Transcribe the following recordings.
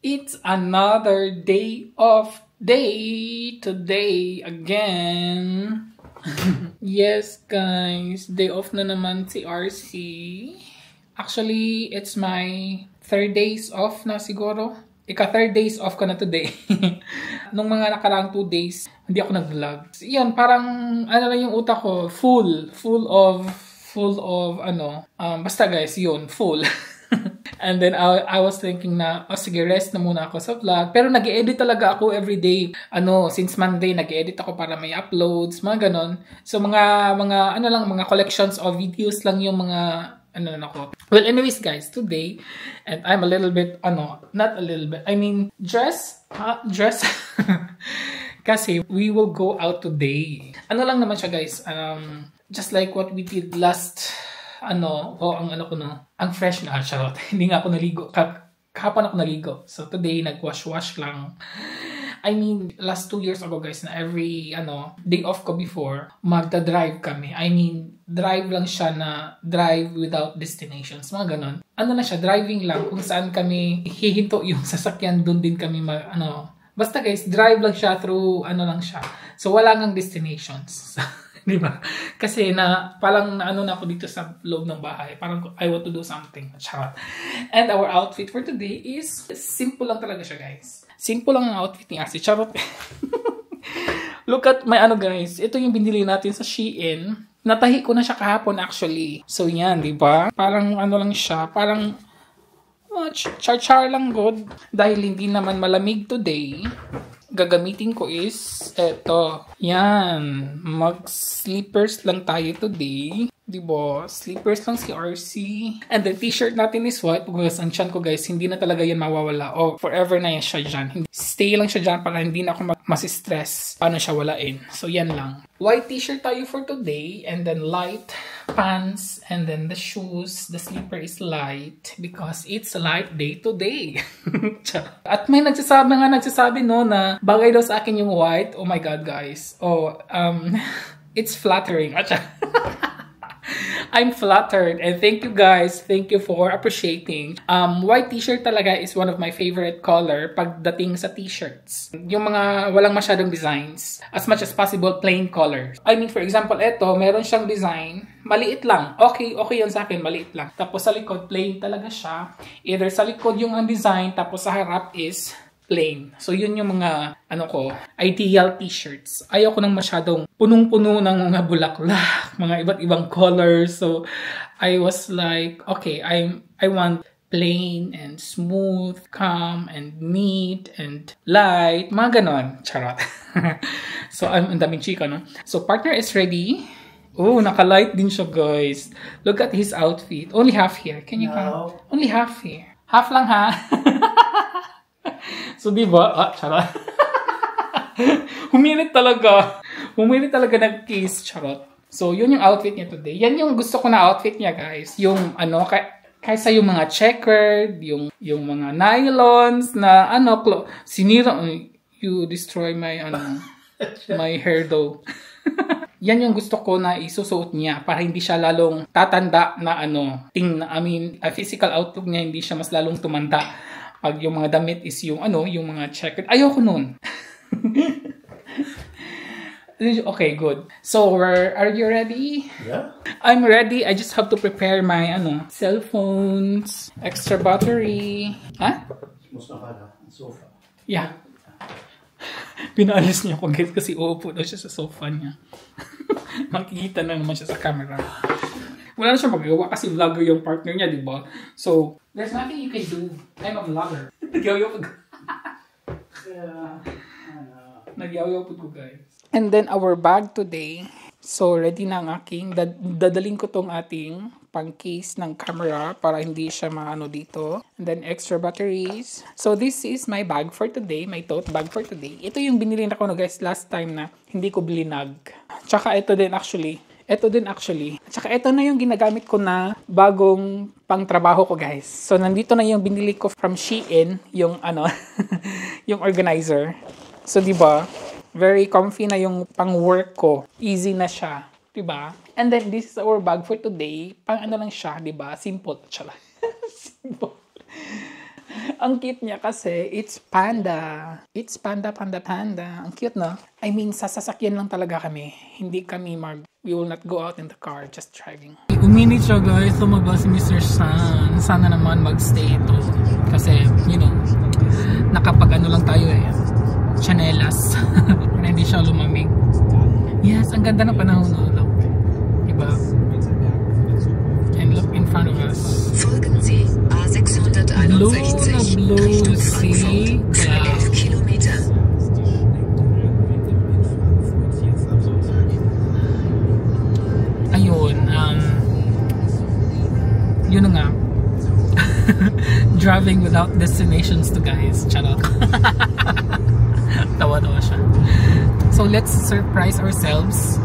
It's another day of day today again. Yes guys, day off na naman si RC. Actually, it's my 3rd days off na siguro. Ika-3rd days off ko na today. Nung mga nakaraang 2 days, hindi ako nag-vlog. Yan, parang ano lang yung utak ko, full of basta guys, yun, full. And then I was thinking na, sige, rest na muna ako sa vlog. Pero nag-edit talaga ako everyday. Since Monday, nag-edit ako para may uploads, mga ganon. So mga collections of videos lang yung mga, ako. Well, anyways guys, today, and I'm a little bit, not a little bit, I mean, dress. Kasi we will go out today. Lang naman siya guys, just like what we did last, ang fresh na, charot. Hindi nga ako naligo. Kahapon ako naligo. So today, nag-wash lang. I mean, last 2 years ago guys, na every, day off ko before, magda-drive kami. I mean, drive lang siya na drive without destinations. Mga ganon. Na siya, driving lang. Kung saan kami hihinto yung sasakyan, dun din kami basta guys, drive lang siya through, lang siya. So, wala ngang destinations. Diba? Kasi parang na ako dito sa loob ng bahay. Parang I want to do something. Charot. And our outfit for today is simple lang talaga siya, guys. Simple lang ang outfit ni Asi. Charot. Look at my guys. Ito yung binili natin sa Shein. Natahi ko na siya kahapon actually. So yan, diba? Parang lang siya. Parang char-char lang good. Dahil hindi naman malamig today, gagamitin ko is eto. Yan. Mag-slippers lang tayo today. Diba? Slippers lang si RC. And the t-shirt natin is white. Because ang chan ko guys, hindi na talaga yan mawawala. Forever na yan siya dyan. Stay lang siya dyan para hindi na ako masistress paano siya walain. So yan lang. White t-shirt tayo for today. And then light pants. And then the shoes. The slipper is light. Because it's a light day today. At may nagsasabi no na bagay daw sa akin yung white. Oh my god guys. It's flattering. I'm flattered and thank you guys. Thank you for appreciating. White t-shirt talaga is one of my favorite color pagdating sa t-shirts. Yung mga walang masyadong designs. As much as possible, plain colors. I mean, for example, meron siyang design. Maliit lang. Okay yun sa akin. Maliit lang. Tapos sa likod, plain talaga siya. Either sa likod yung ang design, tapos sa harap is plain. So, yun yung mga, ideal t-shirts. Ayoko nang masyadong punong-puno ng mga bulaklak, mga iba't ibang colors. So, I was like, okay, I want plain and smooth, calm and neat and light. Mga ganon. Charot. So, ang daming chika, no? So, partner is ready. Oh, naka-light din siya, guys. Look at his outfit. Only half here. Can you count? Only half here. Half lang, ha? So, diba? Charot. Huminit talaga nag-kiss. Charot. So, yun yung outfit niya today. Yan yung gusto ko na outfit niya, guys. Yung, kaysa yung mga checkered, yung mga nylons na, sinira, you destroy my, my hair though. Yan yung gusto ko na isusuot niya para hindi siya lalong tatanda na, physical outlook niya, hindi siya mas lalong tumanda. Pag yung mga damit is yung yung mga checkered. Ayoko nun. Okay, good. So, are you ready? Yeah. I'm ready. I just have to prepare my cell phones, extra battery. Ha? Sofa. Yeah. Pinaalis niya ako guys kasi uupo daw siya sa sofa niya. Makikita na naman siya sa camera. Wala na siya magawa kasi vlogger yung partner niya, di ba? So, there's nothing you can do. I'm a vlogger. Nagyaw-yaw po ko, guys. And then, our bag today. So, ready na ang aking. Dadaling ko tong ating pang-case ng camera para hindi siya dito. And then, extra batteries. So, this is my bag for today. My tote bag for today. Ito yung binili na ko, guys, last time na hindi ko bilinag. Tsaka ito din actually. At saka ito na yung ginagamit ko na bagong pang-trabaho ko, guys. So, nandito na yung binili ko from Shein, yung yung organizer. So, diba? Very comfy na yung pang-work ko. Easy na siya. Diba? And then, this is our bag for today. Pang lang siya, diba? Simple. Simple. Ang cute niya kasi, it's panda. It's panda, panda, panda. Ang cute, no? I mean, sa sasakyan lang talaga kami. Hindi kami we will not go out in the car, just driving. Uminit siya, guys. Lumabas si Mr. San. Sana naman magstay ito. Kasi, you know, nakapag ano lang tayo eh. Chanelas. Para hindi siya lumamig. Yes, ang ganda ng panahon. Look. Diba? And look in front of us. Folgen Sie A661 Blue, Richtung see? Frankfurt für 11 Kilometer. Ayun, yun na nga. Driving without destinations to, guys. Charot. Tawa-tawa siya. So let's surprise ourselves.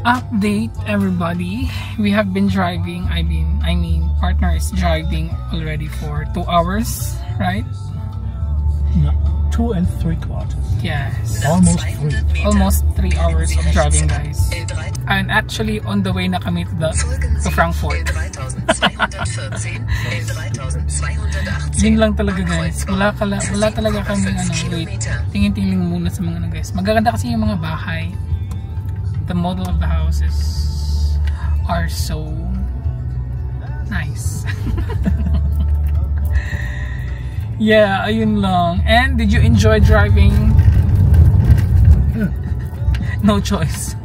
Update, everybody. We have been driving. I mean, partner is driving already for 2 hours, right? No, 2 3/4. Yes. Almost 3. Almost 3 hours of driving, guys. And actually, on the way na kami to Frankfurt. Yun lang talaga, guys. Wala talaga kami, wait. Tingin-tingin muna sa mga guys. Magaganda kasi yung mga bahay. The model of the houses are so nice. Yeah, ayun lang. And did you enjoy driving? No choice.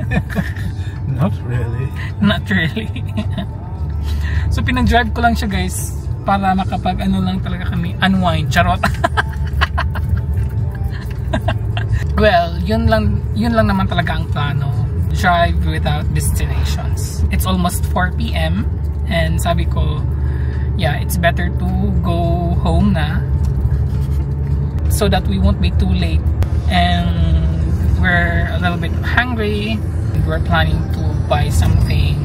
Not really. Not really. So pinag-drive ko lang siya, guys, para makapag lang talaga kami unwind. Charot. Well, yun lang naman talaga ang plano. Drive without destinations. It's almost 4 PM and sabi ko, yeah, it's better to go home na so that we won't be too late. And we're a little bit hungry. We're planning to buy something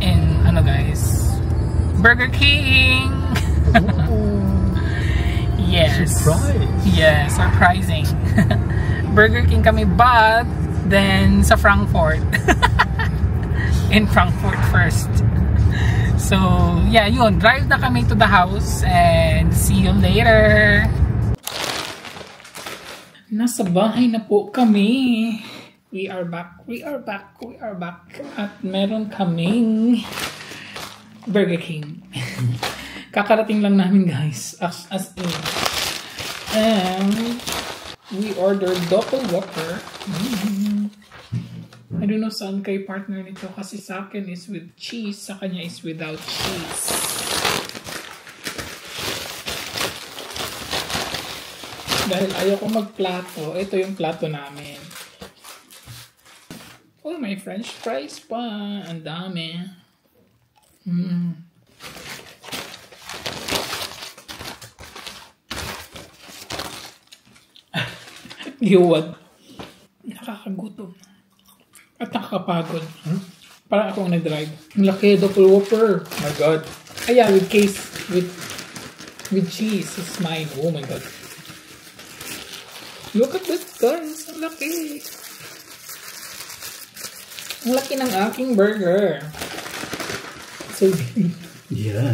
in guys, Burger King. Yes. Surprise. Yeah, surprising. Burger King kami, but then sa Frankfurt. in Frankfurt first. So, yeah, yun. Drive na kami to the house and see you later. Nasa bahay na po kami. We are back. At meron kaming Burger King. Kakarating lang namin, guys. As in. And we ordered double whopper. I don't know saan kay partner nito kasi sa akin is with cheese, sa kanya is without cheese. Dahil ayoko magplato, ito yung plato namin. Oh, may french fries pa. Ang dami. Liwad. Nakakagutom. At nakakapagod. Parang ako ang nag-drive. Ang laki, double whopper. Oh my God. Yeah, with case, with cheese. It's mine. Oh my God. Look at this, guys. Ang laki. Ang laki ng aking burger. So big. Yeah.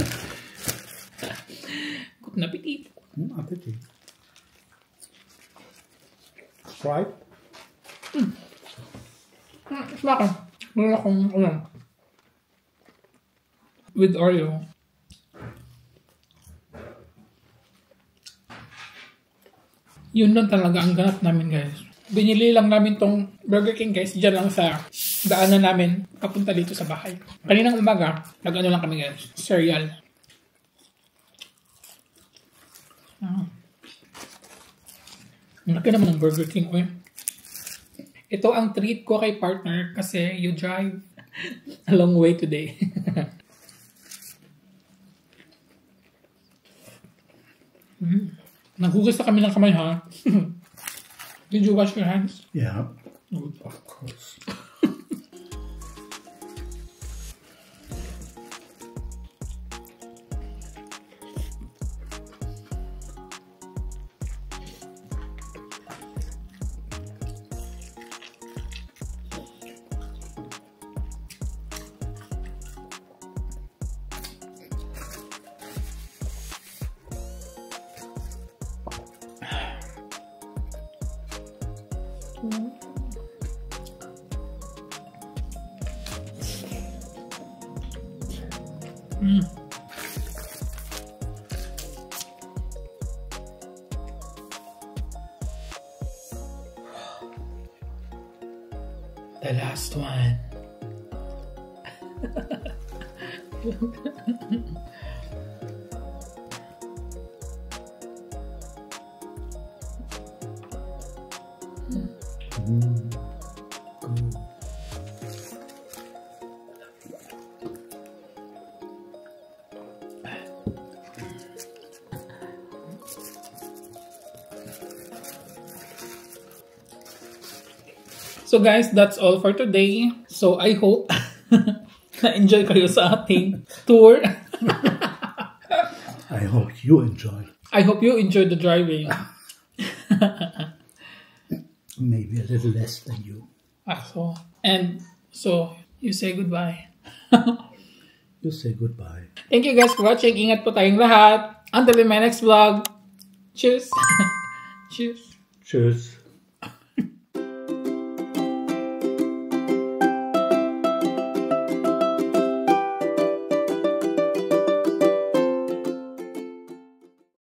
Good na appetit. Appetit. Right? Smakan. Meron akong, with Oreo. Yun lang talaga ang ganap namin, guys. Binili lang namin tong Burger King, guys, dyan lang sa daanan namin papunta dito sa bahay. Kaninang umaga, nag-ano lang kami, guys, cereal. Ang laki naman ng Burger King, eh. Ito ang treat ko kay partner kasi you drive a long way today. Naghugas na kami ng kamay, ha? Did you wash your hands? Yeah. Good. Of course. The last one. So guys, that's all for today. So I hope na-enjoy kayo sa ating tour. I hope you enjoy. I hope you enjoyed the driving. Maybe a little less than you. So you say goodbye. You say goodbye. Thank you guys for watching. Ingat po tayong lahat. Until my next vlog. Cheers. Cheers. Cheers.